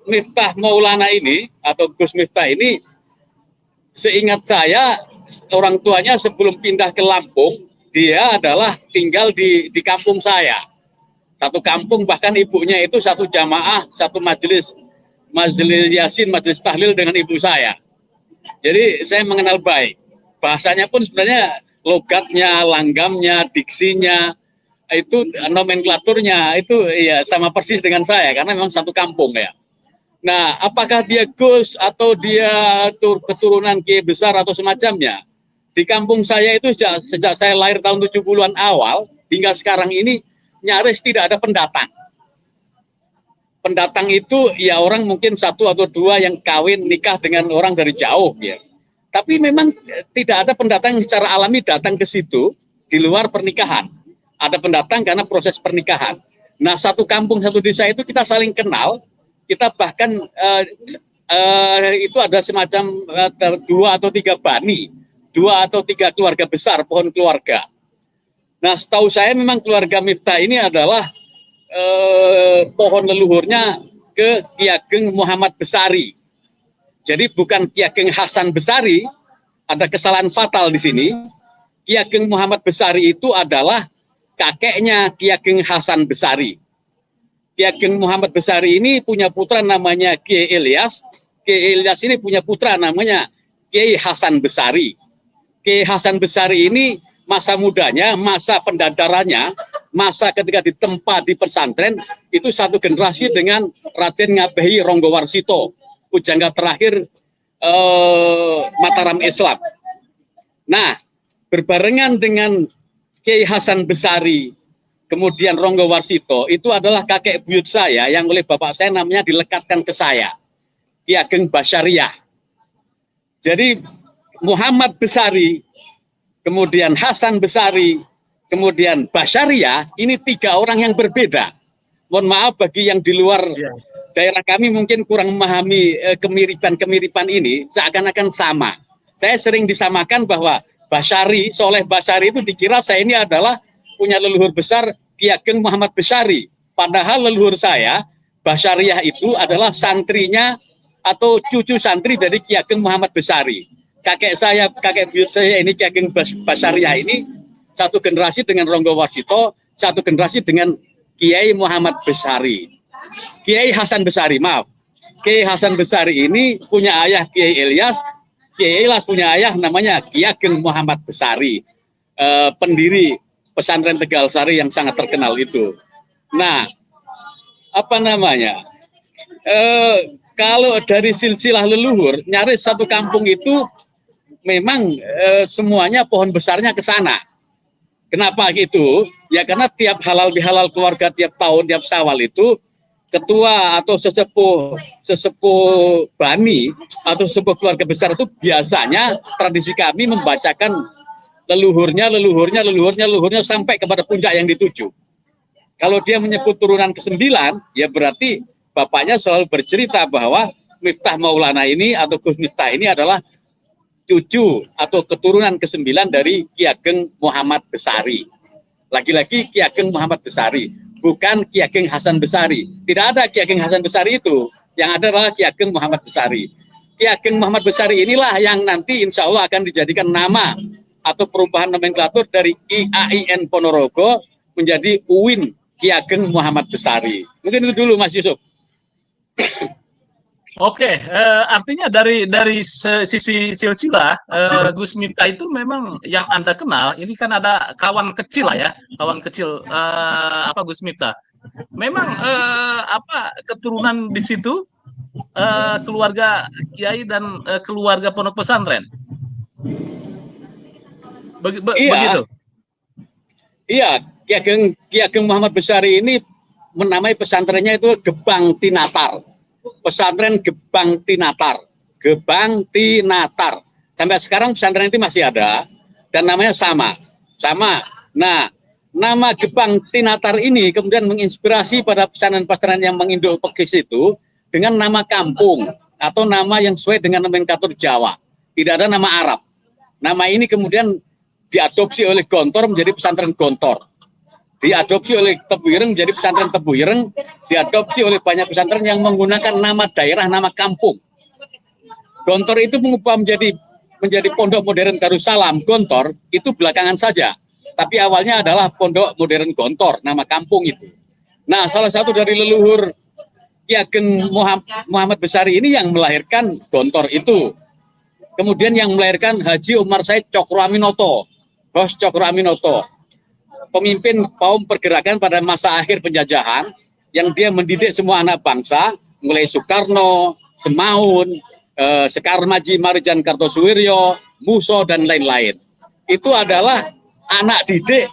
Miftah Maulana ini atau Gus Miftah ini, seingat saya orang tuanya sebelum pindah ke Lampung, dia adalah tinggal di kampung saya. Satu kampung, bahkan ibunya itu satu jamaah, satu majelis yasin, majelis tahlil dengan ibu saya. Jadi saya mengenal baik. Bahasanya pun sebenarnya logatnya, langgamnya, diksinya, itu nomenklaturnya itu ya sama persis dengan saya karena memang satu kampung ya. Nah, apakah dia Gus atau dia keturunan kiai besar atau semacamnya? Di kampung saya itu sejak saya lahir tahun 70-an awal hingga sekarang ini nyaris tidak ada pendatang. Pendatang itu ya orang mungkin satu atau dua yang kawin nikah dengan orang dari jauh ya. Tapi memang tidak ada pendatang yang secara alami datang ke situ di luar pernikahan. Ada pendatang karena proses pernikahan. Nah, satu kampung, satu desa itu kita saling kenal. Kita bahkan itu ada semacam 2 atau 3 bani, 2 atau 3 keluarga besar, pohon keluarga. Nah, setahu saya memang keluarga Miftah ini adalah pohon leluhurnya ke Ki Ageng Muhammad Besari. Jadi bukan Ki Ageng Hasan Besari, ada kesalahan fatal di sini. Ki Ageng Muhammad Besari itu adalah kakeknya Ki Ageng Hasan Besari. Ki Ageng Muhammad Besari ini punya putra namanya Kiai Ilyas. Kiai Ilyas ini punya putra namanya Kiai Hasan Besari. Kiai Hasan Besari ini masa mudanya, masa pendadarannya, masa ketika ditempa di pesantren, itu satu generasi dengan Raden Ngabehi Ronggowarsito, pujangga terakhir Mataram Islam. Nah, berbarengan dengan Kiai Hasan Besari, kemudian Ronggowarsito, itu adalah kakek buyut saya yang oleh bapak saya namanya dilekatkan ke saya, Ki Ageng Basyariah. Jadi Muhammad Besari, kemudian Hasan Besari, kemudian Basyariah, ini 3 orang yang berbeda. Mohon maaf bagi yang di luar daerah kami mungkin kurang memahami kemiripan-kemiripan ini, seakan-akan sama. Saya sering disamakan bahwa Basyari, Soleh Basyari itu dikira saya ini adalah punya leluhur besar Ki Ageng Muhammad Besari. Padahal leluhur saya, Basyariah itu adalah santrinya atau cucu santri dari Ki Ageng Muhammad Besari. Kakek saya, kakek buyut saya ini Ki Ageng Basyariah ini satu generasi dengan Ronggowarsito, satu generasi dengan Kiai Muhammad Besari. Kiai Hasan Besari, maaf. Kiai Hasan Besari ini punya ayah Kiai Ilyas. Kiai Ilyas punya ayah namanya Ki Ageng Muhammad Besari, pendiri pesantren Tegal Sari yang sangat terkenal itu. Nah, apa namanya? Kalau dari silsilah leluhur, nyaris satu kampung itu memang semuanya pohon besarnya ke sana. Kenapa gitu? Ya karena tiap halal bihalal keluarga tiap tahun, tiap Syawal itu ketua atau sesepuh bani atau sesepuh keluarga besar itu biasanya tradisi kami membacakan leluhurnya sampai kepada puncak yang dituju. Kalau dia menyebut turunan ke-9, ya berarti bapaknya selalu bercerita bahwa Miftah Maulana ini atau Gus Miftah ini adalah cucu atau keturunan ke-9 dari Ki Ageng Muhammad Besari. Lagi-lagi Ki Ageng Muhammad Besari, bukan Ki Ageng Hasan Besari. Tidak ada Ki Ageng Hasan Besari itu. Yang ada adalah Ki Ageng Muhammad Besari. Ki Ageng Muhammad Besari inilah yang nanti insya Allah akan dijadikan nama atau perubahan nomenklatur dari IAIN Ponorogo menjadi UIN Ki Ageng Muhammad Besari. Mungkin itu dulu Mas Yusuf. Oke, artinya dari sisi silsilah Gus Miftah itu memang yang Anda kenal ini kan ada kawan kecil lah ya, kawan kecil Gus Miftah. Memang keturunan di situ keluarga kiai dan keluarga pondok pesantren. Begitu. Iya, Ki Ageng Muhammad Besari ini menamai pesantrennya itu Gebang Tinatar. Pesantren Gebang Tinatar. Sampai sekarang pesantren itu masih ada dan namanya sama. Nah, nama Gebang Tinatar ini kemudian menginspirasi pada pesantren-pesantren yang menginduk pekis itu dengan nama kampung atau nama yang sesuai dengan nomenklatur Jawa. Tidak ada nama Arab. Nama ini kemudian diadopsi oleh Gontor menjadi pesantren Gontor. diadopsi oleh Tebu Ireng menjadi pesantren Tebu Ireng, diadopsi oleh banyak pesantren yang menggunakan nama daerah, nama kampung. Gontor itu mengubah menjadi Pondok Modern Darussalam. Gontor itu belakangan saja, tapi awalnya adalah Pondok Modern Gontor, nama kampung itu. Nah, salah satu dari leluhur Ki Ageng Muhammad Besari ini yang melahirkan Gontor itu. Kemudian yang melahirkan Haji Umar Said Cokroaminoto, Bos Cokroaminoto, pemimpin kaum pergerakan pada masa akhir penjajahan, yang dia mendidik semua anak bangsa, mulai Soekarno, Semaun, Sekar Maji Marijan Kartosuwiryo, Muso, dan lain-lain. Itu adalah anak didik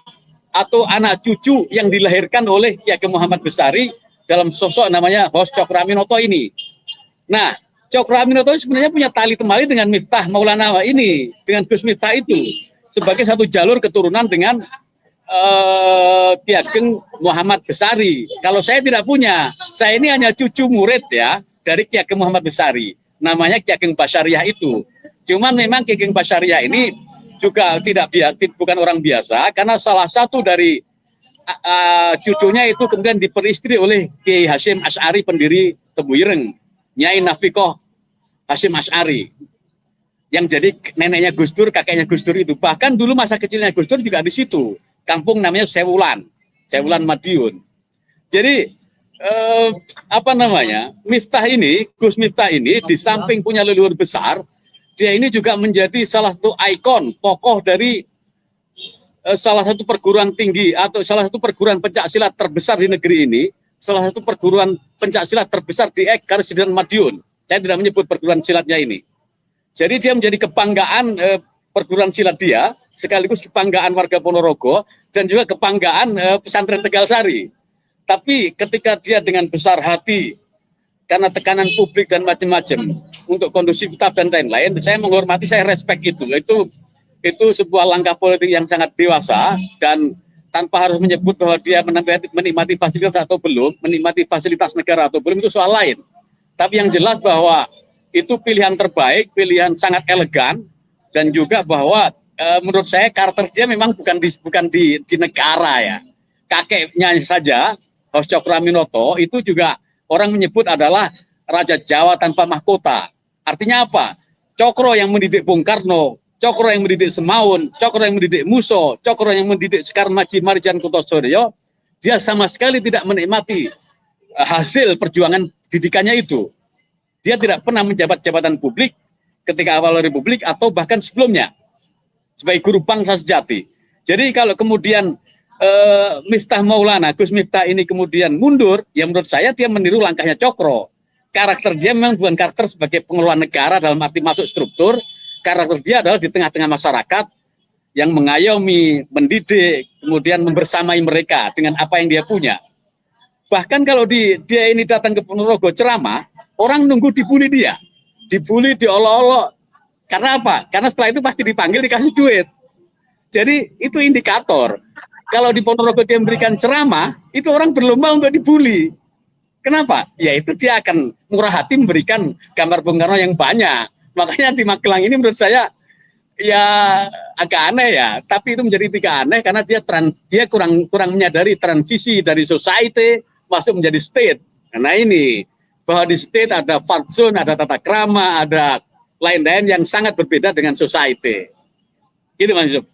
atau anak cucu yang dilahirkan oleh Ki Ageng Muhammad Besari dalam sosok namanya Bos Cokroaminoto ini. Nah, Cokroaminoto sebenarnya punya tali temali dengan Miftah Maulana ini, dengan Gus Miftah itu, sebagai satu jalur keturunan dengan Ki Ageng Muhammad Besari. Kalau saya tidak punya, saya ini hanya cucu murid ya dari Ki Ageng Muhammad Besari. Namanya Ki Ageng Basyariah itu. Cuman memang Ki Ageng Basyariah ini juga bukan orang biasa, karena salah satu dari cucunya itu kemudian diperistri oleh Kiai Hasyim Asy'ari, pendiri Tebu Ireng, Nyai Nafikoh Hasyim Asy'ari, yang jadi neneknya Gus Dur, kakeknya Gus Dur itu. Bahkan dulu masa kecilnya Gus Dur juga di situ. Kampung namanya Sewulan Madiun. Jadi Miftah ini, Gus Miftah ini di samping punya leluhur besar, dia ini juga menjadi salah satu ikon tokoh dari salah satu perguruan tinggi atau salah satu perguruan pencaksilat terbesar di negeri ini, salah satu perguruan pencaksilat terbesar di Karesidenan Madiun. Saya tidak menyebut perguruan silatnya ini. Jadi dia menjadi kebanggaan perguruan silat dia, sekaligus kebanggaan warga Ponorogo, dan juga kebanggaan pesantren Tegalsari. Tapi ketika dia dengan besar hati, karena tekanan publik dan macam-macam, untuk kondusivitas dan lain-lain, saya menghormati, saya respect itu. Itu sebuah langkah politik yang sangat dewasa, dan tanpa harus menyebut bahwa dia menikmati fasilitas atau belum, menikmati fasilitas negara atau belum, itu soal lain. Tapi yang jelas bahwa itu pilihan terbaik, pilihan sangat elegan, dan juga bahwa menurut saya karakter dia memang bukan di negara ya. Kakeknya saja, Bos Cokroaminoto, itu juga orang menyebut adalah Raja Jawa tanpa mahkota. Artinya apa? Cokro yang mendidik Bung Karno, Cokro yang mendidik Semaun, Cokro yang mendidik Muso, Cokro yang mendidik Sekar Maji Marijan Kartosuwiryo, dia sama sekali tidak menikmati hasil perjuangan didikannya itu. Dia tidak pernah menjabat jabatan publik ketika awal Republik atau bahkan sebelumnya sebagai guru bangsa sejati. Jadi kalau kemudian Miftah Maulana, Gus Miftah ini kemudian mundur, ya menurut saya dia meniru langkahnya Cokro. Karakter dia memang bukan karakter sebagai pengelola negara dalam arti masuk struktur. Karakter dia adalah di tengah-tengah masyarakat yang mengayomi, mendidik, kemudian membersamai mereka dengan apa yang dia punya. Bahkan kalau dia ini datang ke Ponorogo ceramah, orang nunggu dibully dia, dibully, diolok-olok. Karena apa? Karena setelah itu pasti dipanggil, dikasih duit. Jadi itu indikator. Kalau di Ponorogo dia memberikan ceramah, itu orang berlomba untuk dibully. Kenapa? Yaitu dia akan murah hati memberikan gambar Bung Karno yang banyak. Makanya di Magelang ini menurut saya ya agak aneh ya. Tapi itu menjadi tidak aneh karena dia kurang menyadari transisi dari society masuk menjadi state. Karena ini bahwa di state ada fatsun, ada tata krama, ada lain-lain yang sangat berbeda dengan society. Gitu Mas Yusuf.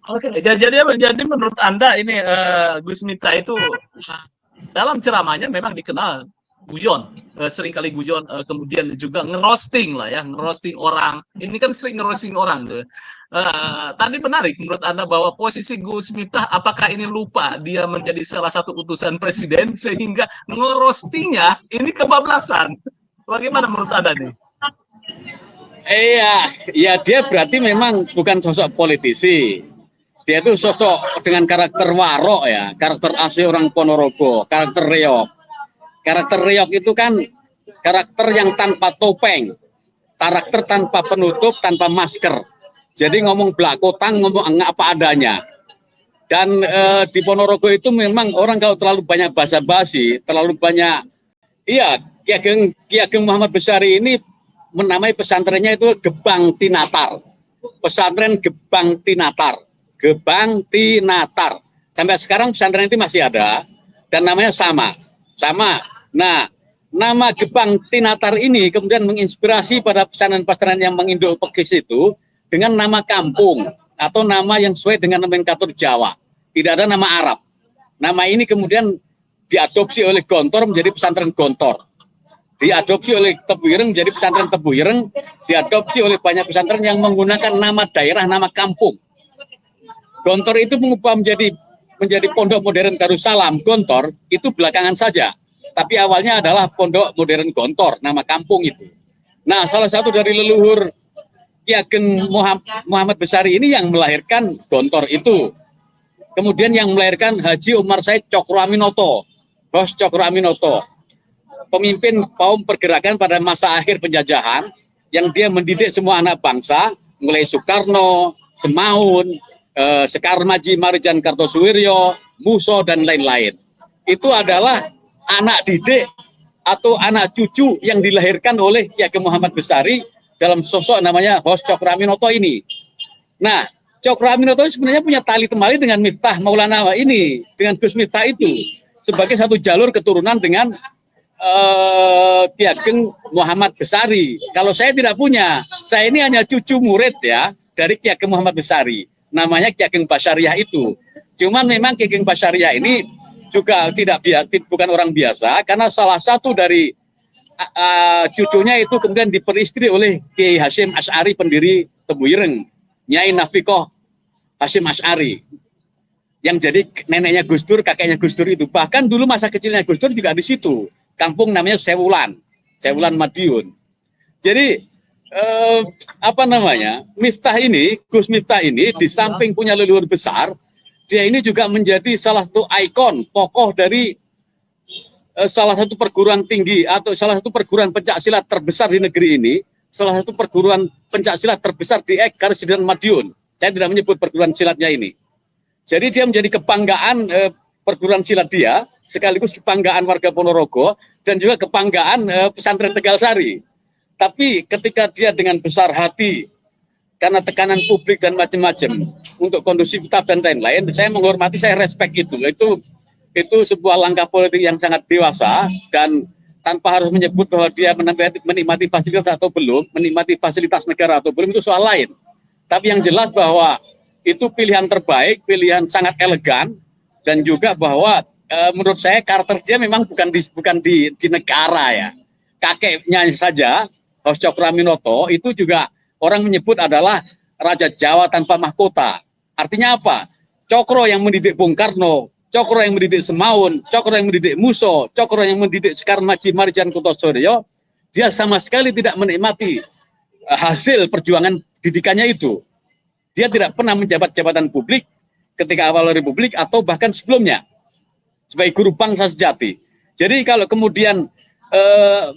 Oke, jadi menurut Anda ini Gus Miftah itu dalam ceramahnya memang dikenal guyon, seringkali guyon, kemudian juga ngerosting lah ya, ngerosting orang. Ini kan sering ngerosting orang tuh. Tadi menarik menurut Anda bahwa posisi Gus Miftah, apakah ini lupa dia menjadi salah satu utusan presiden sehingga ngerostingnya ini kebablasan? Bagaimana menurut Anda nih? Iya, dia berarti memang bukan sosok politisi. Dia itu sosok dengan karakter warok ya, karakter asli orang Ponorogo, karakter reog. Karakter reog itu kan karakter yang tanpa topeng, karakter tanpa penutup, tanpa masker. Jadi ngomong belakotang, ngomong apa adanya. Dan di Ponorogo itu memang orang kalau terlalu banyak basa-basi, terlalu banyak, iya, Ki Ageng Muhammad Besari ini menamai pesantrennya itu Gebang Tinatar. Pesantren Gebang Tinatar. Gebang Tinatar. Sampai sekarang pesantren itu masih ada dan namanya sama. Nah, nama Gebang Tinatar ini kemudian menginspirasi pada pesantren-pesantren yang menginduk pekis itu dengan nama kampung atau nama yang sesuai dengan nomenklatur Jawa. Tidak ada nama Arab. Nama ini kemudian diadopsi oleh Gontor menjadi pesantren Gontor. Diadopsi oleh Tebu Ireng menjadi pesantren Tebu Ireng. Diadopsi oleh banyak pesantren yang menggunakan nama daerah, nama kampung. Gontor itu mengubah menjadi Pondok Modern Darussalam. Gontor itu belakangan saja. Tapi awalnya adalah Pondok Modern Gontor, nama kampung itu. Nah, salah satu dari leluhur Ki Ageng Muhammad Besari ini yang melahirkan Gontor itu. Kemudian yang melahirkan Haji Umar Said Cokro Aminoto, Bos Cokro Aminoto, pemimpin kaum pergerakan pada masa akhir penjajahan, yang dia mendidik semua anak bangsa, mulai Soekarno, Semaun, Sekar Maji Marijan Kartosuwiryo, Muso, dan lain-lain. Itu adalah anak didik atau anak cucu yang dilahirkan oleh Ki Ageng Muhammad Besari dalam sosok namanya Hos Cokro Aminoto ini. Nah, Cokro Aminoto sebenarnya punya tali temali dengan Miftah Maulana ini, dengan Gus Miftah itu, sebagai satu jalur keturunan dengan Ki Ageng Muhammad Besari. Kalau saya tidak punya, saya ini hanya cucu murid ya dari Ki Ageng Muhammad Besari. Namanya Ki Ageng Basyariah itu. Cuman memang Ki Ageng Basyariah ini juga bukan orang biasa, karena salah satu dari cucunya itu kemudian diperistri oleh Kiai Hasyim Asy'ari, pendiri Tebu Ireng, Nyai Nafikoh Hasyim Asy'ari, yang jadi neneknya Gus Dur, kakeknya Gus Dur itu. Bahkan dulu masa kecilnya Gus Dur juga di situ, kampung namanya Sewulan Madiun. Jadi Miftah ini, Gus Miftah ini di samping punya leluhur besar, dia ini juga menjadi salah satu ikon tokoh dari salah satu perguruan tinggi atau salah satu perguruan pencaksilat terbesar di negeri ini, salah satu perguruan pencaksilat terbesar di Karesidenan Madiun. Saya tidak menyebut perguruan silatnya ini. Jadi dia menjadi kebanggaan perguruan silat dia, sekaligus kebanggaan warga Ponorogo dan juga kebanggaan pesantren Tegalsari. Tapi ketika dia dengan besar hati karena tekanan publik dan macam-macam untuk kondusivitas dan lain-lain, saya menghormati, saya respect itu sebuah langkah politik yang sangat dewasa, dan tanpa harus menyebut bahwa dia menikmati fasilitas atau belum, menikmati fasilitas negara atau belum, itu soal lain. Tapi yang jelas bahwa itu pilihan terbaik, pilihan sangat elegan, dan juga bahwa menurut saya karakter dia memang bukan di negara ya. Kakeknya saja, Hos Cokro Aminoto, itu juga orang menyebut adalah Raja Jawa tanpa mahkota. Artinya apa? Cokro yang mendidik Bung Karno, Cokro yang mendidik Semaun, Cokro yang mendidik Muso, Cokro yang mendidik Sekar Maji Marijan Kartosuwiryo, dia sama sekali tidak menikmati hasil perjuangan didikannya itu. Dia tidak pernah menjabat jabatan publik ketika awal Republik atau bahkan sebelumnya sebagai guru bangsa sejati. Jadi kalau kemudian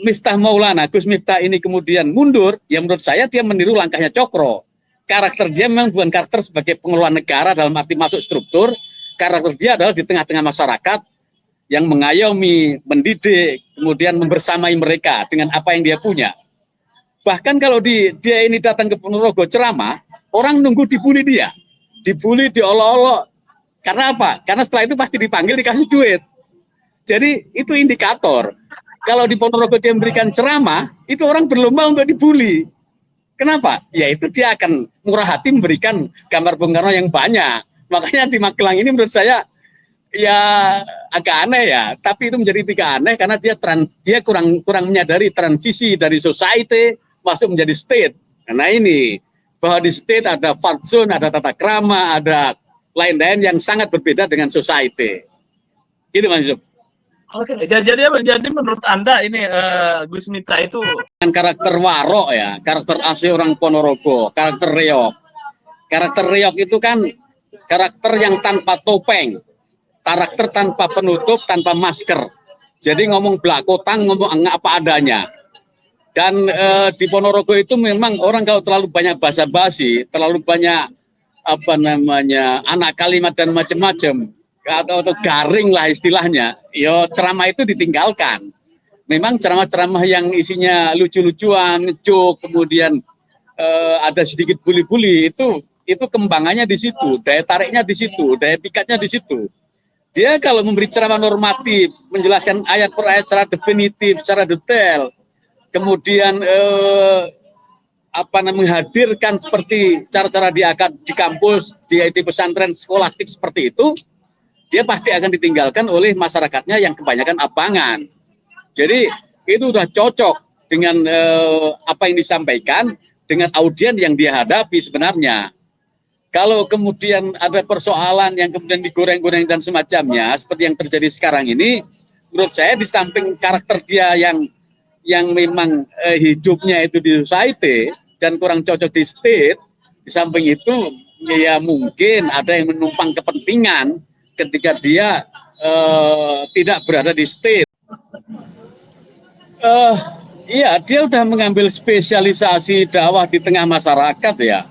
Miftah Maulana, Gus Miftah ini kemudian mundur, ya menurut saya dia meniru langkahnya Cokro. Karakter dia memang bukan karakter sebagai pengelola negara dalam arti masuk struktur. Karakter dia adalah di tengah-tengah masyarakat yang mengayomi, mendidik, kemudian membersamai mereka dengan apa yang dia punya. Bahkan kalau dia ini datang ke Ponorogo ceramah, orang nunggu dibully dia. Dibully, diolok-olok. Karena apa? Karena setelah itu pasti dipanggil, dikasih duit. Jadi itu indikator. Kalau di Ponorogo dia memberikan ceramah, itu orang berlomba untuk dibully. Kenapa? Yaitu dia akan murah hati memberikan gambar Bung Karno yang banyak. Makanya di Magelang ini menurut saya ya agak aneh ya. Tapi itu menjadi tidak aneh karena dia kurang menyadari transisi dari society masuk menjadi state. Karena ini bahwa di state ada fart zone, ada tata krama, ada lain-lain yang sangat berbeda dengan society. Gitu Mas Yusuf. Oke, jadi menurut Anda ini Gus Miftah itu dengan karakter warok ya, karakter asli orang Ponorogo, karakter reok. Karakter reok itu kan karakter yang tanpa topeng, karakter tanpa penutup, tanpa masker. Jadi ngomong belakotang, ngomong apa adanya. Dan di Ponorogo itu memang orang kalau terlalu banyak basa-basi, terlalu banyak anak kalimat dan macam-macam, atau garing lah istilahnya, yo ceramah itu ditinggalkan. Memang ceramah-ceramah yang isinya lucu-lucuan, joke, kemudian ada sedikit bully-bully, itu itu kembangannya di situ, daya tariknya di situ, daya pikatnya di situ. Dia kalau memberi ceramah normatif, menjelaskan ayat per ayat secara definitif, secara detail, kemudian menghadirkan seperti cara-cara di kampus, di pesantren skolastik seperti itu, dia pasti akan ditinggalkan oleh masyarakatnya yang kebanyakan abangan. Jadi itu sudah cocok dengan apa yang disampaikan dengan audien yang dia hadapi sebenarnya. Kalau kemudian ada persoalan yang kemudian digoreng-goreng dan semacamnya, seperti yang terjadi sekarang ini, menurut saya di samping karakter dia yang memang hidupnya itu di society dan kurang cocok di state, di samping itu ya mungkin ada yang menumpang kepentingan ketika dia tidak berada di state. Iya, dia sudah mengambil spesialisasi dakwah di tengah masyarakat ya.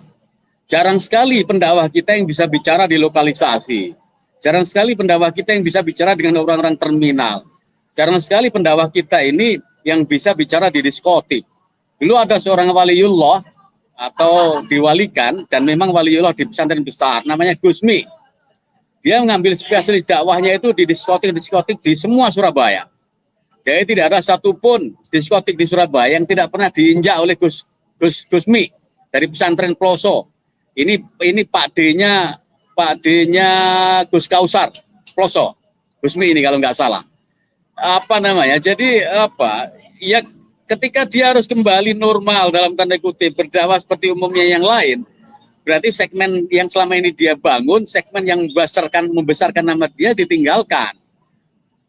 Jarang sekali pendakwah kita yang bisa bicara di lokalisasi. Jarang sekali pendakwah kita yang bisa bicara dengan orang-orang terminal. Jarang sekali pendakwah kita ini yang bisa bicara di diskotik. Dulu ada seorang waliullah atau diwalikan, dan memang waliullah di pesantren besar, namanya Gusmi. Dia mengambil spesialis dakwahnya itu di diskotik-diskotik di semua Surabaya. Jadi tidak ada satupun diskotik di Surabaya yang tidak pernah diinjak oleh Gusmi dari pesantren Ploso. Ini Pak D-nya Gus Kausar Ploso, Gusmi ini kalau nggak salah. Jadi ya ketika dia harus kembali normal dalam tanda kutip berdakwah seperti umumnya yang lain, berarti segmen yang selama ini dia bangun, segmen yang membesarkan nama dia ditinggalkan.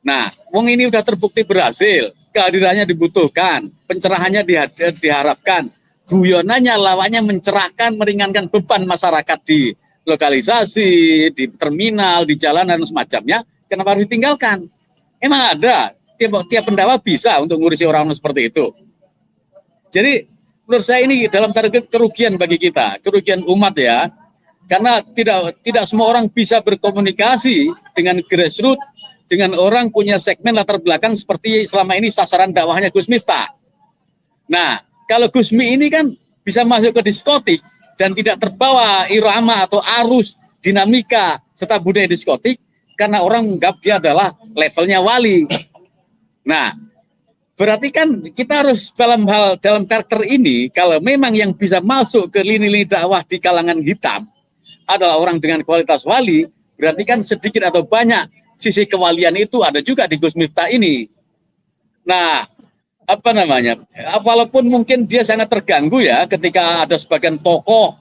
Nah, wong ini udah terbukti berhasil, kehadirannya dibutuhkan, pencerahannya diharapkan, guyonannya, lawannya mencerahkan, meringankan beban masyarakat di lokalisasi, di terminal, di jalanan dan semacamnya. Kenapa harus ditinggalkan? Emang ada tiap pendakwah bisa untuk ngurusi orang seperti itu. Jadi menurut saya ini dalam target kerugian bagi kita, kerugian umat ya, karena tidak semua orang bisa berkomunikasi dengan grassroots, dengan orang punya segmen latar belakang seperti selama ini sasaran dakwahnya Gus Miftah. Nah, kalau Gusmi ini kan bisa masuk ke diskotik dan tidak terbawa irama atau arus dinamika serta budaya diskotik karena orang menganggap dia adalah levelnya wali. Nah, berarti kan kita harus dalam karakter ini, kalau memang yang bisa masuk ke lini-lini dakwah di kalangan hitam adalah orang dengan kualitas wali, berarti kan sedikit atau banyak sisi kewalian itu ada juga di Gus Miftah ini. Nah, walaupun mungkin dia sangat terganggu ya ketika ada sebagian tokoh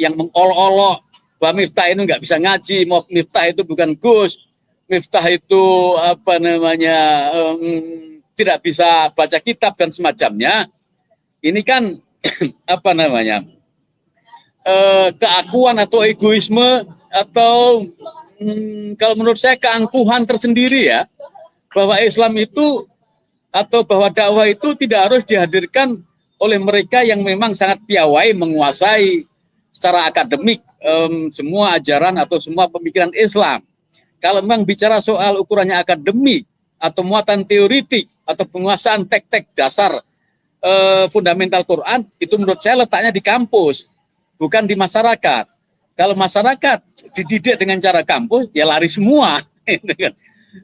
yang mengolok-olok bahwa Miftah ini nggak bisa ngaji, Miftah itu bukan Gus, Miftah itu tidak bisa baca kitab dan semacamnya. Ini kan keakuan atau egoisme atau kalau menurut saya keangkuhan tersendiri ya, bahwa Islam itu atau bahwa dakwah itu tidak harus dihadirkan oleh mereka yang memang sangat piawai menguasai secara akademik semua ajaran atau semua pemikiran Islam. Kalau memang bicara soal ukurannya akademik atau muatan teoritik atau penguasaan tek-tek dasar fundamental Quran, itu menurut saya letaknya di kampus, bukan di masyarakat. Kalau masyarakat dididik dengan cara kampus, ya lari semua.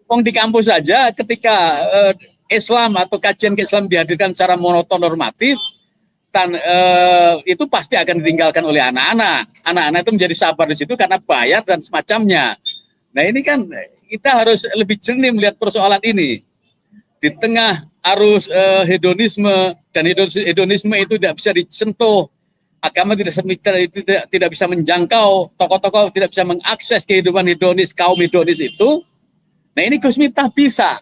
Wong di kampus saja ketika Islam atau kajian ke Islam dihadirkan secara monoton normatif, itu pasti akan ditinggalkan oleh anak-anak. Anak-anak itu menjadi sabar di situ karena bayar dan semacamnya. Nah ini kan kita harus lebih jernih melihat persoalan ini. Di tengah arus hedonisme, dan hedonisme itu tidak bisa disentuh, agama tidak bisa menjangkau, tokoh-tokoh tidak bisa mengakses kehidupan hedonis, kaum hedonis itu. Nah ini Gus Miftah bisa.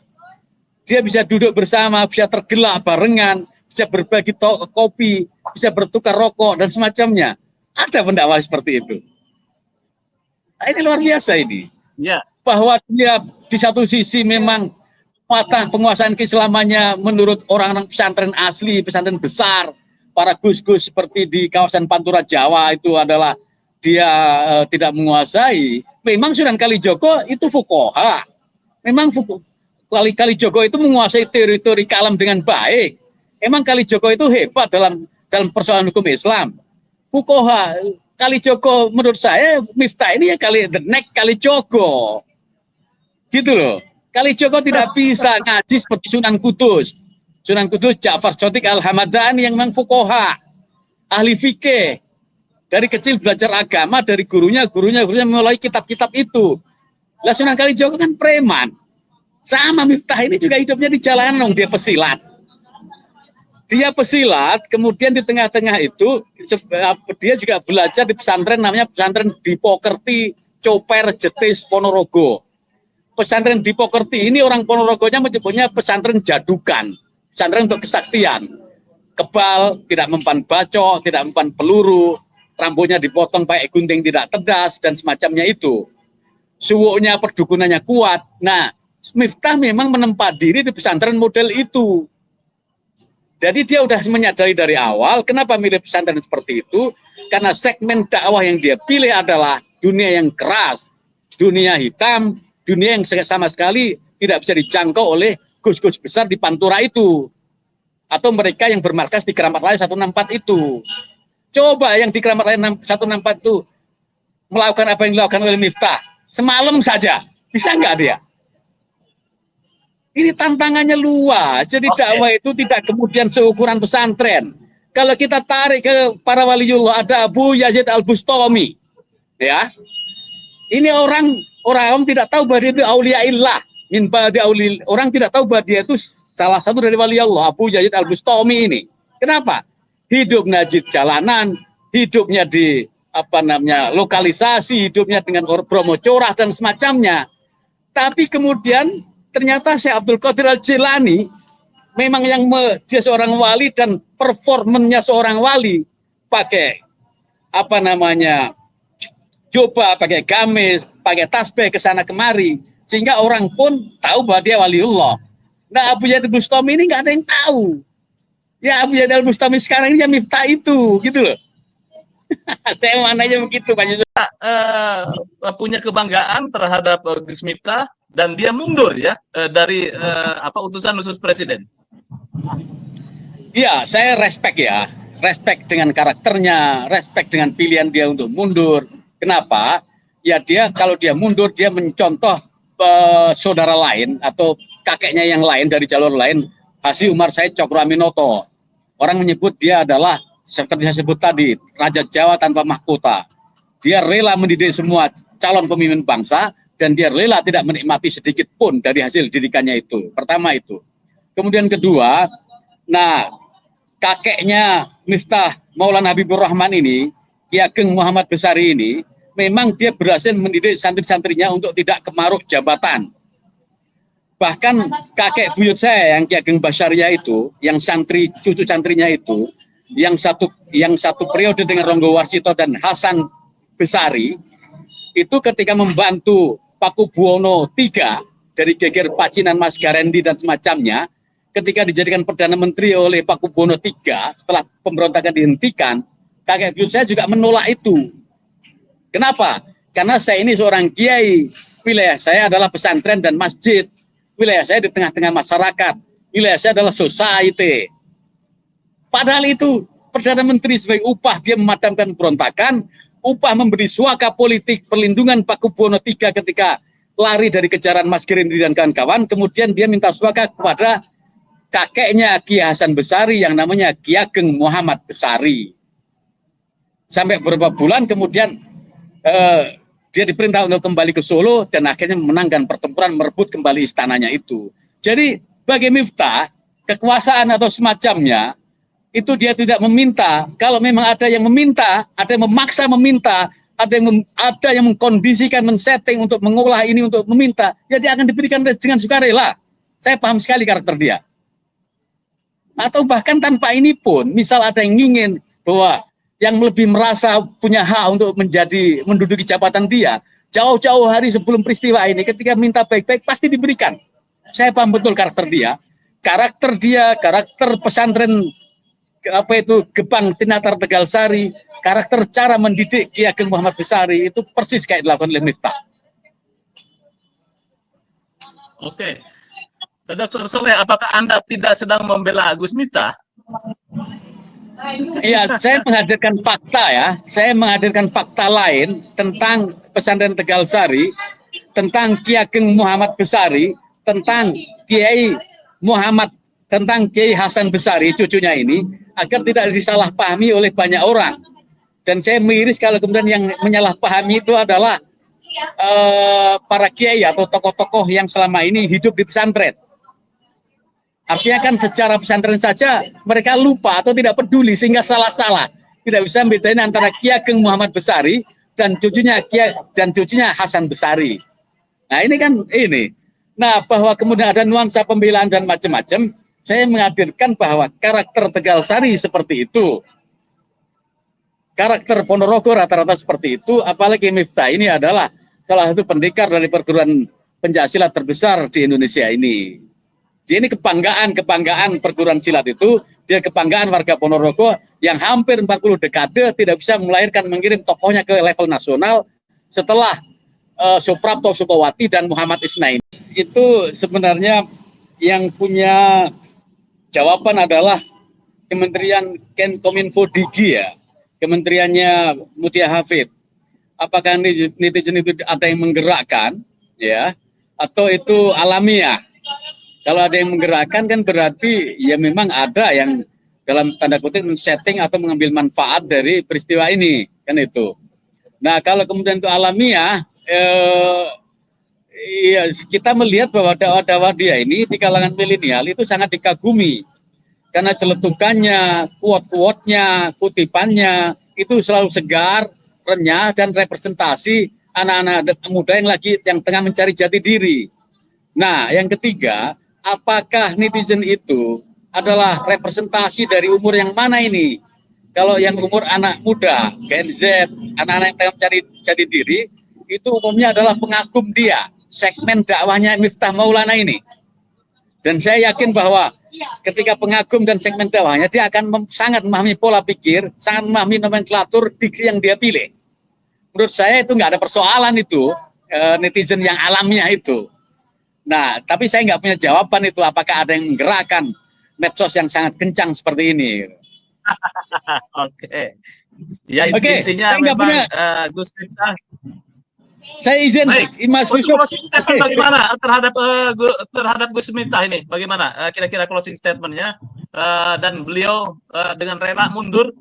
Dia bisa duduk bersama, bisa tergelak barengan, bisa berbagi kopi, bisa bertukar rokok dan semacamnya. Ada pendakwah seperti itu. Nah, ini luar biasa ini. Ya. Bahwa dia di satu sisi memang penguasaan keislamannya menurut orang-orang pesantren asli, pesantren besar, para gus-gus seperti di kawasan Pantura Jawa itu adalah dia tidak menguasai. Memang Sunan Kalijogo itu fuqaha. Memang Kalijogo itu menguasai teori-teori kalam dengan baik. Emang Kalijogo itu hebat dalam persoalan hukum Islam. Fuqaha, Kalijogo menurut saya Miftah ini ya the next Kalijogo. Gitu loh. Kalijogo tidak bisa ngaji seperti Sunan Kudus. Sunan Kudus Ja'far Shadiq Al-Hamadani yang memang fuqaha, ahli fikih. Dari kecil belajar agama dari gurunya mulai kitab-kitab itu. Lah Sunan Kalijogo kan preman. Sama Miftah ini juga hidupnya di jalanan, dia pesilat. Dia pesilat, kemudian di tengah-tengah itu dia juga belajar di pesantren namanya pesantren Dipokerti Coper Jetis Ponorogo. Pesantren Dipokerti ini orang Ponorogonya menyebutnya pesantren jadukan, pesantren untuk kesaktian. Kebal, tidak mempan bacok, tidak mempan peluru, rambutnya dipotong pakai gunting tidak tedas dan semacamnya itu. Suwuknya, perdukunannya kuat. Nah, Miftah memang menempa diri di pesantren model itu. Jadi dia udah menyadari dari awal kenapa milih pesantren seperti itu, karena segmen dakwah yang dia pilih adalah dunia yang keras, dunia hitam, dunia yang sama sekali tidak bisa dijangkau oleh gus-gus besar di Pantura itu, atau mereka yang bermarkas di Keramat Raya 164 itu. Coba yang di Keramat Raya 164 itu melakukan apa yang dilakukan oleh Miftah semalam saja, bisa nggak dia? Ini tantangannya luas. Jadi dakwah itu tidak kemudian seukuran pesantren. Kalau kita tarik ke para waliullah, ada Abu Yazid Al-Bustami. Ya. Ini orang tidak tahu bahwa dia itu auliaillah. Orang tidak tahu bahwa dia itu salah satu dari wali Allah, Abu Yazid Al-Bustami ini. Kenapa? Hidup najib jalanan, hidupnya di lokalisasi, hidupnya dengan Bromo Corah dan semacamnya. Tapi kemudian ternyata Syekh Abdul Qadir Al-Jilani memang dia seorang wali dan performennya seorang wali, pakai jubah, pakai gamis, pakai tasbih ke sana kemari, sehingga orang pun tahu bahwa dia waliullah. Nah, Abu Yazid Al-Bustami ini nggak ada yang tahu. Ya, Abu Yazid Al-Bustami sekarang ini yang Miftah itu, gitu loh. Saya mananya begitu, Pak Yusuf. Punya kebanggaan terhadap Gus Miftah dan dia mundur ya dari utusan khusus presiden. Iya, saya respect dengan karakternya, respect dengan pilihan dia untuk mundur. Kenapa? Ya kalau dia mundur dia mencontoh saudara lain atau kakeknya yang lain dari jalur lain, Haji Umar Said Cokroaminoto. Orang menyebut dia adalah seperti saya sebut tadi, Raja Jawa tanpa mahkota. Dia rela mendidik semua calon pemimpin bangsa dan dia rela tidak menikmati sedikit pun dari hasil didikannya itu. Pertama itu. Kemudian kedua, kakeknya Miftah Maulana Habibur Rahman ini, Ki Ageng Muhammad Besari ini, memang dia berhasil mendidik santri-santrinya untuk tidak kemaruk jabatan. Bahkan kakek buyut saya yang Ki Ageng Basaria itu, yang cucu santrinya itu, yang satu periode dengan Ronggo Warsito dan Hasan Besari, itu ketika membantu Pakubuwono III dari geger Pacinan Mas Garendi dan semacamnya, ketika dijadikan Perdana Menteri oleh Pakubuwono III setelah pemberontakan dihentikan, kakek buyut saya juga menolak itu. Kenapa? Karena saya ini seorang kiai, wilayah saya adalah pesantren dan masjid, wilayah saya di tengah-tengah masyarakat, wilayah saya adalah society. Padahal itu Perdana Menteri sebagai upah dia memadamkan pemberontakan, upah memberi suaka politik perlindungan Pakubuwono III ketika lari dari kejaran Mas Gerindri dan kawan-kawan, kemudian dia minta suaka kepada kakeknya Ki Hasan Besari yang namanya Ki Ageng Muhammad Besari. Sampai beberapa bulan kemudian dia diperintah untuk kembali ke Solo dan akhirnya memenangkan pertempuran merebut kembali istananya itu. Jadi bagi Miftah, kekuasaan atau semacamnya itu dia tidak meminta. Kalau memang ada yang meminta, ada yang memaksa meminta, ada yang mengkondisikan, men-setting untuk mengolah ini untuk meminta, ya dia akan diberikan dengan sukarela. Saya paham sekali karakter dia. Atau bahkan tanpa ini pun, misal ada yang ingin bahwa yang lebih merasa punya hak untuk menduduki jabatan dia, jauh-jauh hari sebelum peristiwa ini, ketika minta baik-baik pasti diberikan. Saya paham betul karakter dia, karakter pesantren Gebang Tinatar Tegal Sari, karakter cara mendidik Ki Ageng Muhammad Besari itu persis kayak dilakukan oleh Miftah. Oke. Dr. Soleh, apakah Anda tidak sedang membela Gus Miftah? Iya, saya menghadirkan fakta ya. Saya menghadirkan fakta lain tentang pesantren Tegal Sari, tentang Ki Ageng Muhammad Besari, tentang Kiai Muhammad, tentang Kiai Hasan Besari, cucunya ini, agar tidak disalahpahami oleh banyak orang. Dan saya miris kalau kemudian yang menyalahpahami itu adalah para kiai atau tokoh-tokoh yang selama ini hidup di pesantren. Artinya kan secara pesantren saja mereka lupa atau tidak peduli sehingga salah-salah. Tidak bisa membedain antara Ki Ageng Muhammad Besari dan cucunya Hasan Besari. Nah ini kan ini. Nah bahwa kemudian ada nuansa pembelaan dan macam-macam, saya menghadirkan bahwa karakter Tegal Sari seperti itu. Karakter Ponorogo rata-rata seperti itu, apalagi Miftah ini adalah salah satu pendekar dari perguruan pencaksilat terbesar di Indonesia ini. Jadi ini kebanggaan perguruan silat itu, dia kebanggaan warga Ponorogo yang hampir 40 dekade tidak bisa melahirkan mengirim tokohnya ke level nasional setelah Suprapto Sukowati dan Muhammad Isnaini. Itu sebenarnya yang punya jawaban adalah Kementerian Kominfo Digi ya, kementeriannya Mutia Hafid. Apakah netizen itu ada yang menggerakkan ya, atau itu alamiah? Kalau ada yang menggerakkan kan berarti ya memang ada yang dalam tanda kutip men-setting atau mengambil manfaat dari peristiwa ini, kan itu. Nah kalau kemudian itu alamiah, ya kita melihat bahwa dakwah-dakwah dia ini di kalangan milenial itu sangat dikagumi. Karena celetukannya, quote-quote-nya, kutipannya, itu selalu segar, renyah, dan representasi anak-anak muda yang tengah mencari jati diri. Nah yang ketiga, apakah netizen itu adalah representasi dari umur yang mana ini? Kalau yang umur anak muda, Gen Z, anak-anak yang mencari jati diri, itu umumnya adalah pengagum dia, segmen dakwahnya Miftah Maulana ini. Dan saya yakin bahwa ketika pengagum dan segmen dakwahnya, dia akan sangat memahami pola pikir, sangat memahami nomenklatur diksi yang dia pilih. Menurut saya itu nggak ada persoalan itu, netizen yang alamiah itu. Nah, tapi saya nggak punya jawaban itu apakah ada yang menggerakkan medsos yang sangat kencang seperti ini. Oke. Ya intinya memang Gus Miftah. Saya izin, Mas Yusuf. Closing statement bagaimana terhadap Gus Miftah ini? Bagaimana kira-kira closing statementnya? Dan beliau dengan rela mundur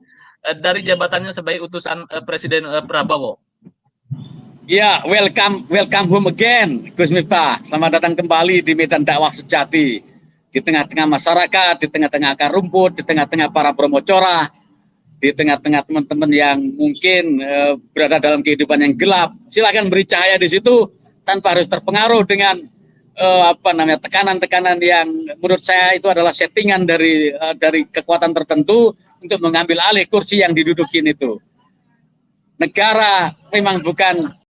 dari jabatannya sebagai utusan Presiden Prabowo. Ya, welcome home again, Gus Miftah. Selamat datang kembali di medan dakwah sejati, di tengah-tengah masyarakat, di tengah-tengah akar rumput, di tengah-tengah para bromocora, di tengah-tengah teman-teman yang mungkin berada dalam kehidupan yang gelap. Silakan beri cahaya di situ tanpa harus terpengaruh dengan tekanan-tekanan yang menurut saya itu adalah settingan dari kekuatan tertentu untuk mengambil alih kursi yang didudukin itu. Negara memang bukan